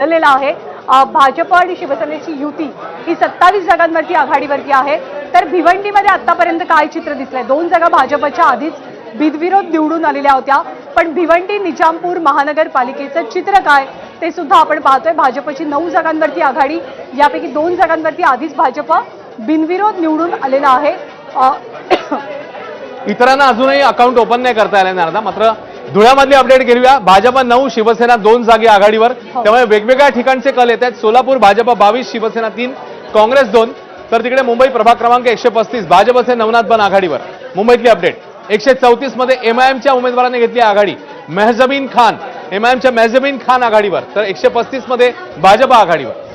ठरलेला आहे। भाजप आणि शिवसेनेची युती ही 27 जागांवरती आघाडीवरती आहे। तर भिवंडीमध्ये आतापर्यंत काय चित्र दिसलंय? 2 जागा भाजपच्या आधीच बिनविरोध निवडून आलेल्या होत्या, पण भिवंडी निजामपूर महानगरपालिकेचं चित्र काय ते सुद्धा आपण पाहतोय। भाजपची 9 जागांवरती आघाडी, यापैकी 2 जागांवरती आधीच भाजप बिनविरोध निवडून आलेला आहे। इतरांना अजूनही अकाउंट ओपन नाही करता आले ना, मात्र धुळ्यामधली अपडेट घेऊया। भाजप 9, शिवसेना 2 जागी आघाडीवर, त्यामुळे वेगवेगळ्या ठिकाणचे कल येत आहेत। सोलापूर भाजप 22, शिवसेना 3, काँग्रेस 2, तर तिकडे मुंबई प्रभाग क्रमांक 135 भाजपचे नवनाथ बन आघाडीवर। मुंबईतली अपडेट 134 मध्ये एमआयएमच्या उमेदवाराने घेतली आघाडी, मेहजबीन खान एमआयएमच्या मेहजबीन खान आघाडीवर, तर 135 मध्ये भाजप आघाडीवर।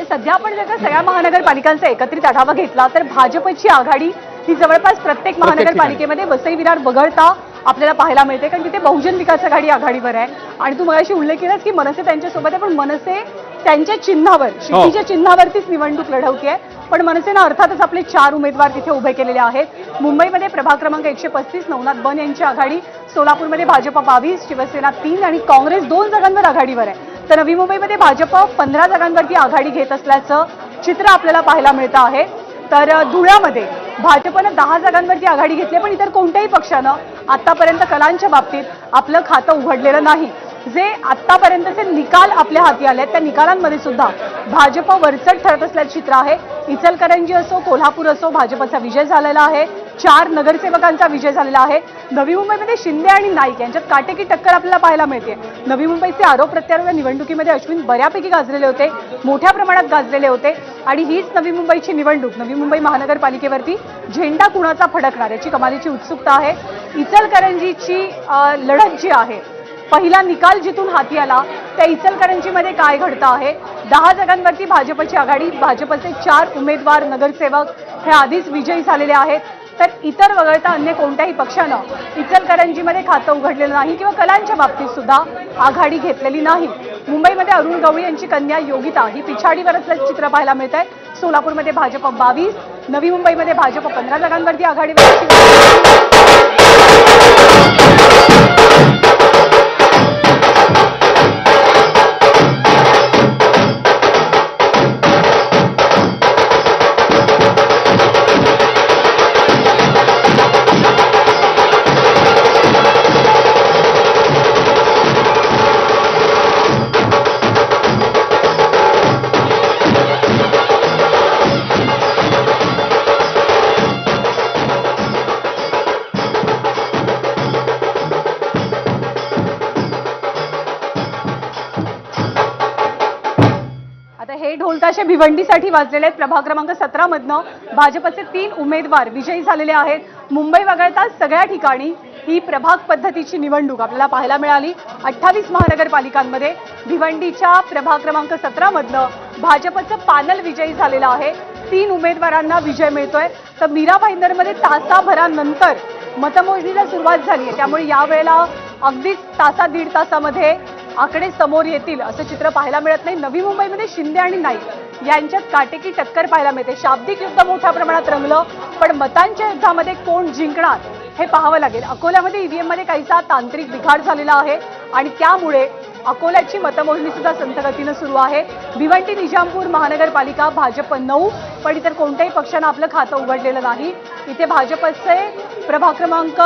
सध्या आपण जर का सगळ्या महानगरपालिकांचा एकत्रित आढावा घेतला तर भाजपची आघाडी ही जवळपास प्रत्येक महानगरपालिकेमध्ये वसई विरार वगळता आपल्याला पाहायला मिळते, कारण तिथे बहुजन विकास आघाडी आघाडीवर आहे। आणि तू मगाशी उल्लेख केलास की मनसे त्यांच्यासोबत आहे, पण मनसे त्यांच्या चिन्हावर, शिट्टीच्या चिन्हावरतीच निवडणूक लढवते। पण मनसेनं अर्थातच आपले 4 उमेदवार तिथे उभे केलेले आहेत। मुंबईमध्ये प्रभाग क्रमांक 135 नवनाथ बन यांची आघाडी, सोलापूरमध्ये भाजप 22, शिवसेना 3 आणि काँग्रेस 2 जागांवर आघाडीवर आहे। तर नवी मुंबईमध्ये भाजप 15 जागांवरती आघाडी घेत असल्याचं चित्र आपल्याला पाहायला मिळतं आहे। तर धुळ्यामध्ये भाजपनं 10 जागांवरती आघाडी घेतली, पण इतर कोणत्याही पक्षानं आतापर्यंत कलांच्या बाबतीत आपलं खातं उघडलेलं नाही। जे आतापर्यंतचे निकाल आपल्या हाती आले त्या निकालांमध्ये सुद्धा भाजप वरचढ ठरत असल्याचं चित्र आहे। इचलकरंजी असो, कोल्हापूर असो, भाजपचा विजय झालेला आहे। 4 नगरसेवकांचा विजय झालेला आहे। नवी मुंबईमध्ये शिंदे आणि नाईक यांच्यात काटेकी टक्कर आपल्याला पाहायला मिळते। नवी मुंबईचे आरोप प्रत्यारोप या निवडणुकीमध्ये अश्विन बऱ्यापैकी गाजलेले होते, मोठ्या प्रमाणात गाजलेले होते। आणि हीच नवी मुंबईची निवडणूक, नवी मुंबई महानगरपालिकेवरती झेंडा कुणाचा फडकणार याची कमालीची उत्सुकता आहे। इचलकरंजीची लढत जी आहे, पहिला निकाल जिथून हाती आला त्या इचलकरंजीमध्ये काय घडतं आहे? 10 जागांवरती भाजपची आघाडी, भाजपचे 4 उमेदवार नगरसेवक हे आधीच विजयी झालेले आहेत। तर इतर वगळता अन्य कोणत्याही पक्षानं इचलकरंजीमध्ये खातं उघडलेलं नाही किंवा कलांच्या बाबतीत सुद्धा आघाडी घेतलेली नाही। मुंबईमध्ये अरुण गवळी यांची कन्या योगिता ही पिछाडीवर असल्याचं चित्र पाहायला मिळत आहे। सोलापूरमध्ये भाजप 22, नवी मुंबईमध्ये भाजप 15 जागांवरती आघाडीवर। हे ढोलताशे भिवंडीसाठी वाजलेले आहेत। प्रभाग क्रमांक 17 मधनं भाजपचे 3 उमेदवार विजयी झालेले आहेत। मुंबई वगळता सगळ्या ठिकाणी ही प्रभाग पद्धतीची निवडणूक आपल्याला पाहायला मिळाली। 28 महानगरपालिकांमध्ये भिवंडीच्या प्रभाग क्रमांक 17 मधनं भाजपचं पॅनल विजयी झालेलं आहे। 3 उमेदवारांना विजय मिळतोय। तर मीरा भाईंदरमध्ये तासाभरानंतर मतमोजणीला सुरुवात झाली आहे, त्यामुळे यावेळेला अगदीच दीड तासामध्ये आकडे समोर येतील असं चित्र पाहायला मिळत नाही। नवी मुंबईमध्ये शिंदे आणि नाईक यांच्यात काटेकी टक्कर पाहायला मिळते। शाब्दिक युद्ध मोठ्या प्रमाणात रंगलं, पण मतांच्या युद्धामध्ये कोण जिंकणार हे पाहावं लागेल। अकोल्यामध्ये ईव्हीएम मध्ये काहीसा तांत्रिक बिघाड झालेला आहे आणि त्यामुळे अकोल्याची मतमोजणी सुद्धा संथ गतीनं सुरू आहे। भिवंडी निजामपूर महानगरपालिका भाजप 9, पण इतर कोणत्याही पक्षानं आपलं खातं उघडलेलं नाही। इथे भाजपचे प्रभाग क्रमांक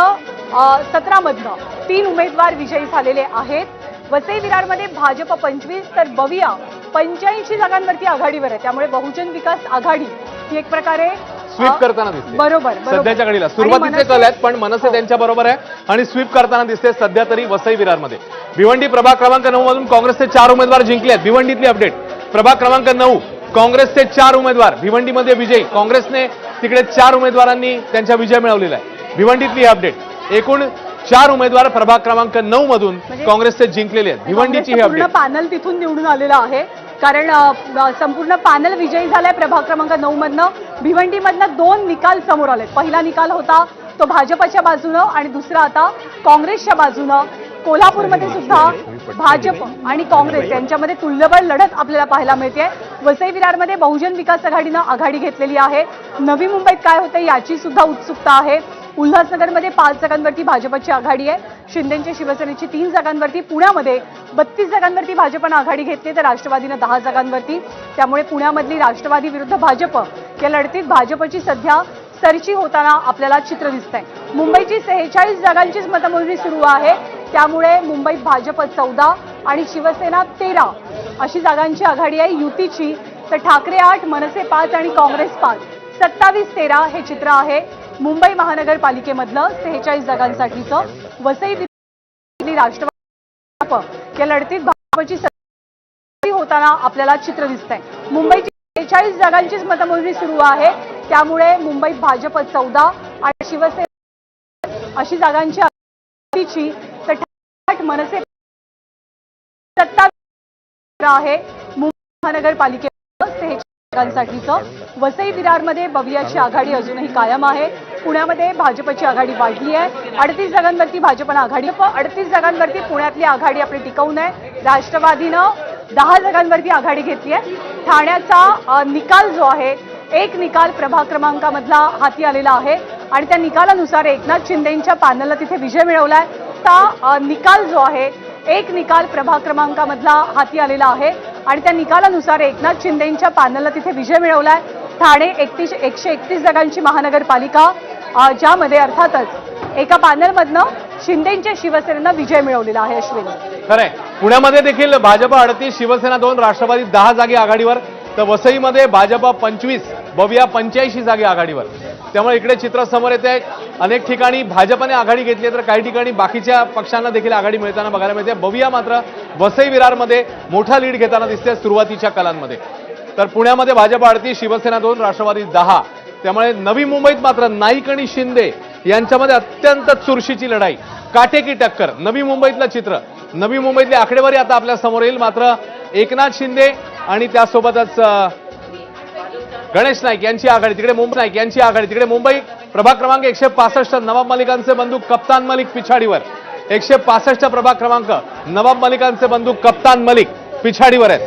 17 मधनं 3 उमेदवार विजयी झालेले आहेत। वसई विरारमध्ये भाजप 25 तर बविया 85 जागांवरती आघाडीवर आहे, त्यामुळे बहुजन विकास आघाडी ही एक प्रकारे स्वीप करताना दिसते। बरोबर सध्याच्या घडीला सुरुवातीचे कल आहेत, पण मनसे त्यांच्या बरोबर आहे आणि स्वीप करताना दिसते सध्या तरी वसई विरारमध्ये। भिवंडी प्रभाग क्रमांक 9 मधून काँग्रेसचे 4 उमेदवार जिंकले आहेत। भिवंडीतली अपडेट प्रभाग क्रमांक 9 काँग्रेसचे 4 उमेदवार भिवंडीमध्ये विजयी, काँग्रेसने तिकडे 4 उमेदवारांनी त्यांचा विजय मिळवलेला आहे। भिवंडीतली अपडेट एकूण 4 उमेदवार प्रभाग क्रमांक 9 मधून काँग्रेसचे जिंकलेले आहेत। भिवंडीची ही अपडेट पॅनल तिथून निवडून आलेलं आहे, कारण संपूर्ण पॅनल विजयी झालाय प्रभाग क्रमांक 9 मधनं। भिवंडीमधनं 2 निकाल समोर आलेत। पहिला निकाल होता तो भाजपच्या बाजूनं आणि दुसरा आता काँग्रेसच्या बाजूनं। कोल्हापूरमध्ये सुद्धा भाजप आणि काँग्रेस यांच्यामध्ये तुल्यबळ लढत आपल्याला पाहायला मिळते। वसई विरारमध्ये बहुजन विकास आघाडीनं आघाडी घेतलेली आहे। नवी मुंबईत काय होते याची सुद्धा उत्सुकता आहे। उल्हासनगरमध्ये 5 जागांवरती भाजपची आघाडी आहे. शिंदेच्या शिवसेनेची 3 जागांवरती, पुण्यामध्ये 32 जागांवरती भाजपनं आघाडी घेतली तर राष्ट्रवादीनं 10 जागांवरती. त्यामुळे पुण्यामधली राष्ट्रवादी विरुद्ध भाजप या लढतीत भाजपची सध्या सरशी होताना आपल्याला चित्र दिसतंय. मुंबईची 46 जागांचीच मतमोजणी सुरू आहे. त्यामुळे मुंबईत भाजप 14 आणि शिवसेना 13 अशी जागांची आघाडी आहे युतीची. तर ठाकरे 8, मनसे 5 आणि काँग्रेस 5, 27-13 हे चित्र आहे मुंबई महानगरपालिकेमधलं 46 जागांसाठीचं. वसई राष्ट्रवादी या लढतीत भाजपची सरशी होताना आपल्याला चित्र दिसतंय. मुंबईची 46 जागांचीच मतमोजणी सुरू आहे. त्यामुळे मुंबईत भाजप 14 आणि शिवसेना अशी जागांची आघाडीची. तर ठाकरे 8, मनसे 27 आहे मुंबई महानगरपालिकेत 46 जागांसाठीचं. वसई विरारमध्ये बवियाची आघाडी अजूनही कायम आहे. पुण्यामध्ये भाजपची आघाडी वाढली आहे. 38 जागांवरती भाजपनं आघाडी, 38 जागांवरती पुण्यातली आघाडी आपली टिकवून आहे. राष्ट्रवादीनं 10 जागांवरती आघाडी घेतली आहे. ठाण्याचा निकाल जो आहे, एक निकाल प्रभाग क्रमांकामधला हाती आलेला आहे आणि त्या निकालानुसार एकनाथ शिंदेच्या पॅनलला तिथे विजय मिळवलाय. त्या निकाल जो आहे, एक निकाल प्रभाग क्रमांकामधला हाती आलेला आहे आणि त्या निकालानुसार एकनाथ शिंदेच्या पॅनलला तिथे विजय मिळवलाय. ठाणे 131 जागांची महानगरपालिका, ज्यामध्ये अर्थातच एका पॅनलमधनं शिंदेच्या शिवसेनेनं विजय मिळवलेला आहे. अश्विनी, खरंय, पुण्यामध्ये देखील भाजप 38, शिवसेना 2, राष्ट्रवादी 10 जागी आघाडीवर, तर वसईमध्ये भाजप 25, बविया 85 जागी आघाडीवर. त्यामुळे इकडे चित्र समोर येते. अनेक ठिकाणी भाजपने आघाडी घेतली तर काही ठिकाणी बाकीच्या पक्षांना देखील आघाडी मिळताना बघायला मिळते. बविया मात्र वसई विरारमध्ये मोठा लीड घेताना दिसते सुरुवातीच्या कालांमध्ये. तर पुण्यामध्ये भाजप 38, शिवसेना 2, राष्ट्रवादी 10. त्यामुळे नवी मुंबईत मात्र नाईक आणि शिंदे यांच्यामध्ये अत्यंत चुरशीची लढाई, काटेकी टक्कर. नवी मुंबईतलं चित्र, नवी मुंबईतली आकडेवारी आता आपल्या समोर येईल. मात्र एकनाथ शिंदे आणि त्यासोबतच गणेश नाईक यांची आघाडी, तिकडे मुंबई नाईक यांची आघाडी, तिकडे मुंबई प्रभाग क्रमांक 165 नवाब मलिकांचे बंधू कप्तान मलिक पिछाडीवर. 165 प्रभाग क्रमांक, नवाब मलिकांचे बंधू कप्तान मलिक पिछाडीवर आहेत.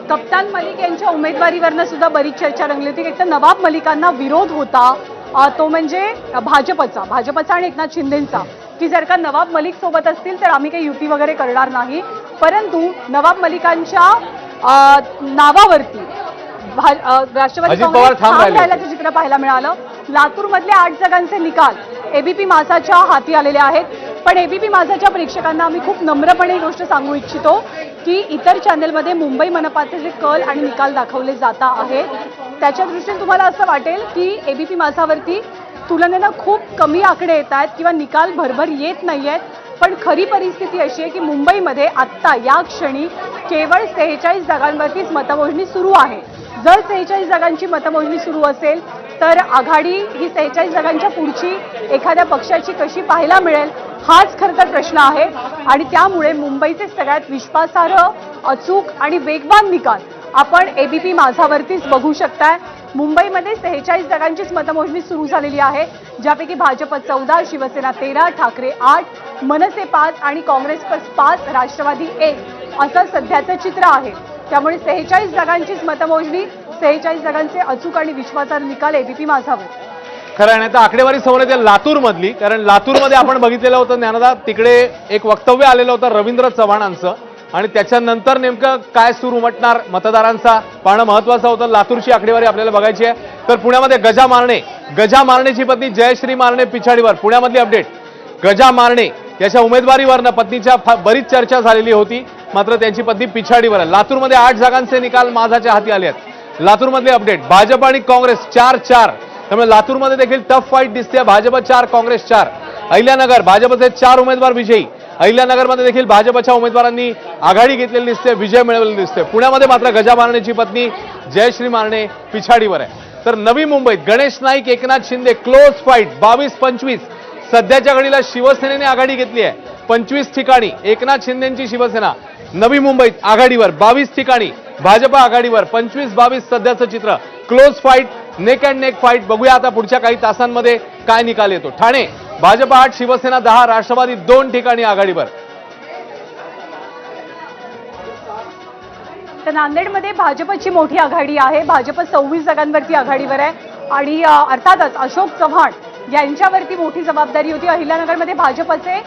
कप्तान मलिक यांच्या उमेदवारीवरनं सुद्धा बरीच चर्चा रंगली होती. एक तर नवाब मलिकांना विरोध होता, तो म्हणजे भाजपचा आणि एकनाथ शिंदेचा, की जर का नवाब मलिक सोबत असतील तर आम्ही काही युती वगैरे करणार नाही. परंतु नवाब मलिकांच्या नावावरती राष्ट्रवादी काँग्रेस ठाम राहिल्याचं चित्र पाहायला मिळालं. लातूरमधले 8 जागांचे निकाल एबीपी माझाच्या हाती आलेले आहेत. पण एबीपी माझाच्या प्रेक्षकांना आम्ही खूप नम्रपणे ही गोष्ट सांगू इच्छितो की इतर चॅनलमध्ये मुंबई मनपाचे जे कल आणि निकाल दाखवले जात आहेत, त्याच्या दृष्टीने तुम्हाला असं वाटेल की एबीपी माझावरती तुलनेनं खूप कमी आकडे येत आहेत किंवा निकाल भरभर येत नाही आहेत. पण खरी परिस्थिती अशी आहे की मुंबईमध्ये आत्ता या क्षणी केवळ 46 जागांवरतीच मतमोजणी सुरू आहे. जर 46 जागांची मतमोजणी सुरू असेल तर आघाडी ही 46 जागांच्या पुढची एखाद्या पक्षाची कशी पाहायला मिळेल, हाच खरं तर प्रश्न आहे. आणि त्यामुळे मुंबईचे सगळ्यात विश्वासार्ह, अचूक आणि वेगवान निकाल आपण एबीपी माझावरतीच बघू शकताय. मुंबईमध्ये 46 जागांचीच मतमोजणी सुरू झालेली आहे, ज्यापैकी भाजप 14, शिवसेना 13, ठाकरे 8, मनसे 5 आणि काँग्रेस 5, राष्ट्रवादी 1 असं सध्याचं चित्र आहे. त्यामुळे 46 जागांचीच मतमोजणी, 46 जागांचे अचूक आणि विश्वासार्ह निकाल एबीपी माझावर. खरं आहे. आता आकडेवारी समोर येते लातूरमधली, कारण लातूरमध्ये आपण बघितलेलं होतं ज्ञानदा, तिकडे एक वक्तव्य आलेलं होतं रवींद्र चव्हाणांचं आणि त्याच्यानंतर नेमकं काय सूर उमटणार मतदारांचा पाहणं महत्वाचं होतं. लातूरची आकडेवारी आपल्याला बघायची आहे. तर पुण्यामध्ये गजा मारणेची पत्नी जयश्री मारणे पिछाडीवर. पुण्यामधली अपडेट, गजा मारणे याच्या उमेदवारीवरनं पत्नीच्या बरीच चर्चा झालेली होती, मात्र त्यांची पत्नी पिछाडीवर आहे. लातूरमध्ये 8 जागांचे निकाल माझाच्या हाती आले आहेत. लातूरमधली अपडेट, भाजप आणि काँग्रेस 4-4. त्यामुळे लातूरमध्ये देखील टफ फाईट दिसते. भाजप 4, काँग्रेस 4. अहिल्यानगर, भाजपचे 4 उमेदवार विजयी. अहिल्यानगरमध्ये देखील भाजपच्या उमेदवारांनी आघाडी घेतलेली दिसते, विजय मिळवलेला दिसते. पुण्यामध्ये मात्र गजा मारणेची पत्नी जयश्री मारणे पिछाडीवर आहे. तर नवी मुंबईत गणेश नाईक, एकनाथ शिंदे क्लोज फाईट 22-25. सध्याच्या घडीला शिवसेनेने आघाडी घेतली आहे 25 ठिकाणी. एकनाथ शिंदेची शिवसेना नवी मुंबईत आघाडीवर 22 ठिकाणी, भाजप आघाडीवर 25-22 सध्याचं चित्र. Close fight, neck and neck fight. बघूया आता पुढच्या काही तासांमध्ये काय निकाल येतो. ठाणे भाजप 8, शिवसेना 10, राष्ट्रवादी 2 ठिकाणी आघाडीवर. तर नांदेडमध्ये भाजपची मोठी आघाडी आहे. भाजप 26 जागांवरती आघाडीवर आहे आणि अर्थातच अशोक चव्हाण यांच्यावरती मोठी जबाबदारी होती. अहिल्यानगरमध्ये भाजपचे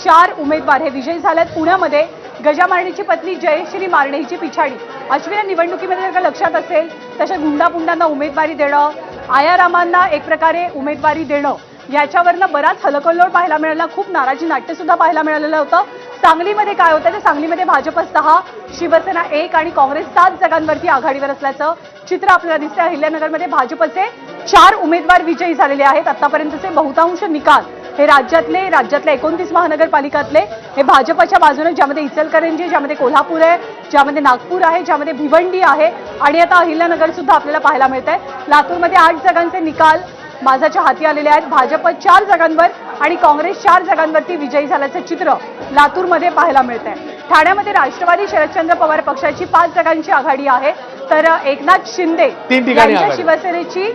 4 उमेदवार हे विजयी झालेत. पुण्यामध्ये गजा मारणेची पत्नी जयश्री मारणे हिची पिछाडी. अश्विन निवडणुकीमध्ये जर का लक्षात असेल तशा गुंडापुंडांना उमेदवारी देणं, आयारामांना एक प्रकारे उमेदवारी देणं, याच्यावरनं बराच हलकल्लोळ पाहायला मिळाला. खूप नाराजी नाट्य सुद्धा पाहायला मिळालेलं होतं. सांगलीमध्ये काय होतं तर सांगलीमध्ये भाजप 6, शिवसेना 1 आणि काँग्रेस 7 जागांवरती आघाडीवर असल्याचं चित्र आपल्याला दिसतंय. अहिल्यानगरमध्ये भाजपचे 4 उमेदवार विजयी झालेले आहेत. आतापर्यंतचे बहुतांश निकाल हे राज्यातल्या 29 महानगरपालिकातले हे भाजपच्या बाजूने, ज्यामध्ये इचलकरंजी, ज्यामध्ये कोल्हापूर आहे, ज्यामध्ये नागपूर आहे, ज्यामध्ये भिवंडी आहे आणि आता अहिल्यानगर सुद्धा आपल्याला पाहायला मिळत आहे. लातूरमध्ये 8 जागांचे निकाल माझ्या हाती आलेले आहेत. भाजप 4 जागांवर आणि काँग्रेस 4 जागांवरती विजयी झाल्याचं चित्र लातूरमध्ये पाहायला मिळत आहे. ठाण्यामध्ये राष्ट्रवादी शरदचंद्र पवार पक्षाची 5 जागांची आघाडी आहे, तर एकनाथ शिंदे 3 ठिकाणी यांच्या आघाडी. शिवसेनेची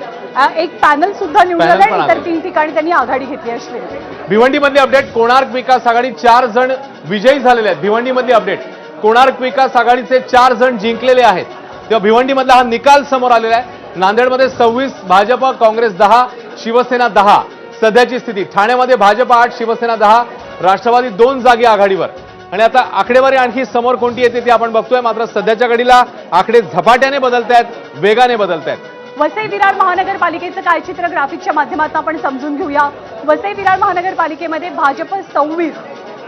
एक पॅनल सुद्धा निवडून पॅनल आलं पण आणि इतर आघाडी. 3 ठिकाणी त्यांनी आघाडी घेतली. अश्विन, भिवंडीमधली अपडेट, कोणार्क विकास आघाडी 4 जण विजयी झालेले आहेत. भिवंडीमधली अपडेट, कोणार्क विकास आघाडीचे 4 जण जिंकलेले आहेत. तेव्हा भिवंडीमधला हा निकाल समोर आलेला आहे. नांदेडमध्ये 26, भाजप काँग्रेस 10, शिवसेना 10 सध्याची स्थिती. ठाण्यामध्ये भाजप 8, शिवसेना 10, राष्ट्रवादी 2 जागी आघाडीवर. आणि आता आकडेवारी आणखी समोर कोणती येते ते आपण बघतोय. मात्र सध्याच्या घडीला आकडे झपाट्याने बदलत आहेत, वेगाने बदलत आहेत. वसई विरार महानगरपालिकेचं काय चित्र ग्राफिकच्या माध्यमातून आपण समजून घेऊया. वसई विरार महानगरपालिकेमध्ये भाजप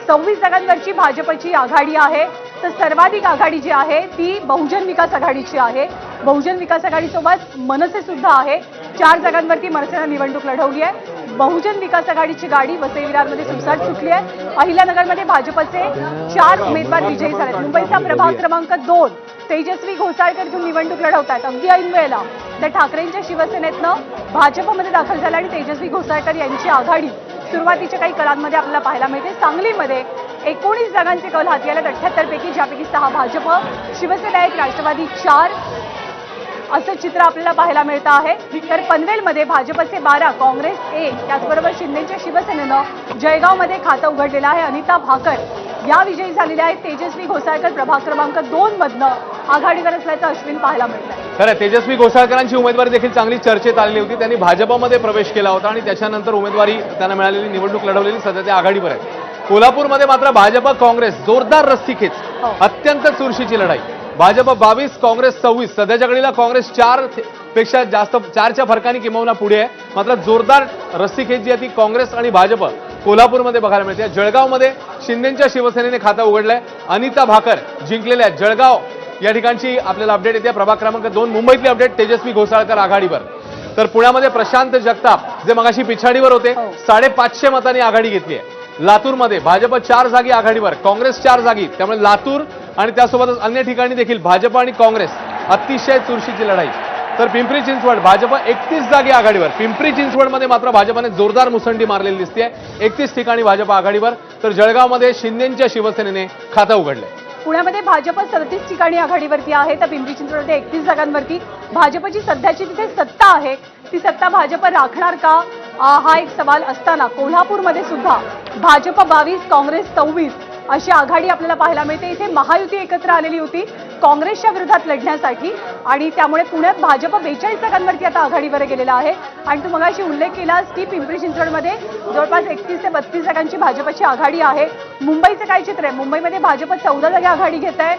26 जागांवरची भाजपची आघाडी आहे. तर सर्वाधिक आघाडी जी आहे ती बहुजन विकास आघाडीची आहे. बहुजन विकास आघाडीसोबत मनसे सुद्धा आहे. 4 जागांवरती मनसेनं निवडणूक लढवली आहे. बहुजन विकास आघाडीची गाडी वसई विरारमध्ये सुसाट सुटली आहे. अहिल्यानगरमध्ये भाजपचे 4 उमेदवार विजयी झालेत. मुंबईचा प्रभाग क्रमांक 2 तेजस्वी घोसाळकर इथून निवडणूक लढवतात. अगदी ऐन वेळेला तर ठाकरेंच्या शिवसेनेतनं भाजपमध्ये दाखल झाला आणि तेजस्वी घोसाळकर यांची आघाडी सुरुवातीच्या काही कलांमध्ये आपल्याला पाहायला मिळते. सांगलीमध्ये 19 जागांचे कौल हाती आले. 78 पैकी, ज्यापैकी 6 भाजप, शिवसेना 1, राष्ट्रवादी 4 असं चित्र आपल्याला पाहायला मिळतं आहे. तर पनवेलमध्ये भाजपचे 12, काँग्रेस 1, त्याचबरोबर शिंदेच्या शिवसेनेनं जळगावमध्ये खातं उघडलेलं आहे. अनिता भाकर या विजयी झालेल्या आहेत. तेजस्वी घोसाळकर प्रभाग क्रमांक 2 मधनं आघाडीवर असल्याचं अश्विन पाहायला मिळतंय. खरं, तेजस्वी घोसाळकरांची उमेदवारी देखील चांगली चर्चेत आलेली होती. त्यांनी भाजपमध्ये प्रवेश केला होता आणि त्याच्यानंतर उमेदवारी त्यांना मिळालेली, निवडणूक लढवलेली, सध्या ते आघाडीवर आहेत. कोल्हापूरमध्ये मात्र भाजप काँग्रेस जोरदार रस्सीखेच, अत्यंत चुरशीची लढाई. भाजप 22, काँग्रेस 26. सध्याच्या घडीला काँग्रेस 4 पेक्षा जास्त, 4च्या फरकाने किंबहुना पुढे आहे. मात्र जोरदार रस्सीखेच जी आहे ती काँग्रेस आणि भाजप कोल्हापूरमध्ये बघायला मिळते. जळगावमध्ये शिंदेच्या शिवसेनेने खातं उघडलंय. अनिता भाकर जिंकलेल्या आहेत. जळगाव या ठिकाणची आपल्याला अपडेट येते. प्रभाग क्रमांक 2 मुंबईतली अपडेट, तेजस्वी घोसाळकर आघाडीवर. तर पुण्यामध्ये प्रशांत जगताप जे मगाशी पिछाडीवर होते, 550 मतांनी आघाडी घेतली आहे. लातूरमध्ये भाजप 4 जागी आघाडीवर, काँग्रेस 4 जागी. त्यामुळे लातूर आणि त्यासोबतच अन्य ठिकाणी देखील भाजप आणि काँग्रेस अतिशय चुरशीची लढाई. तर पिंपरी चिंचवड भाजप 31 जागी आघाडीवर. पिंपरी चिंचवडमध्ये मात्र भाजपने जोरदार मुसंडी मारलेली दिसते. 31 ठिकाणी भाजप आघाडीवर. तर जळगावमध्ये शिंदेच्या शिवसेनेने खातं उघडलंय. पुण्यामध्ये भाजप 37 ठिकाणी आघाडीवरती आहे. तर पिंपरी चिंचवडमध्ये 31 जागांवरती भाजपची सध्याची तिथे सत्ता आहे. ती सत्ता भाजप राखणार का हा एक सवाल असताना कोल्हापूरमध्ये सुद्धा भाजप 22, काँग्रेस 24 अशी आघाडी आपल्याला पाहायला मिळते. इथे महायुती एकत्र आलेली होती काँग्रेसच्या विरोधात लढण्यासाठी आणि त्यामुळे पुण्यात भाजप 42 जागांवरती आता आघाडीवर गेलेला आहे. आणि तू मगाशी उल्लेख केलास की पिंपरी चिंचवडमध्ये जवळपास 31 ते 32 जागांची भाजपची आघाडी आहे. मुंबईचं काय चित्र आहे? मुंबईमध्ये भाजप 14 जागी आघाडी घेत आहे.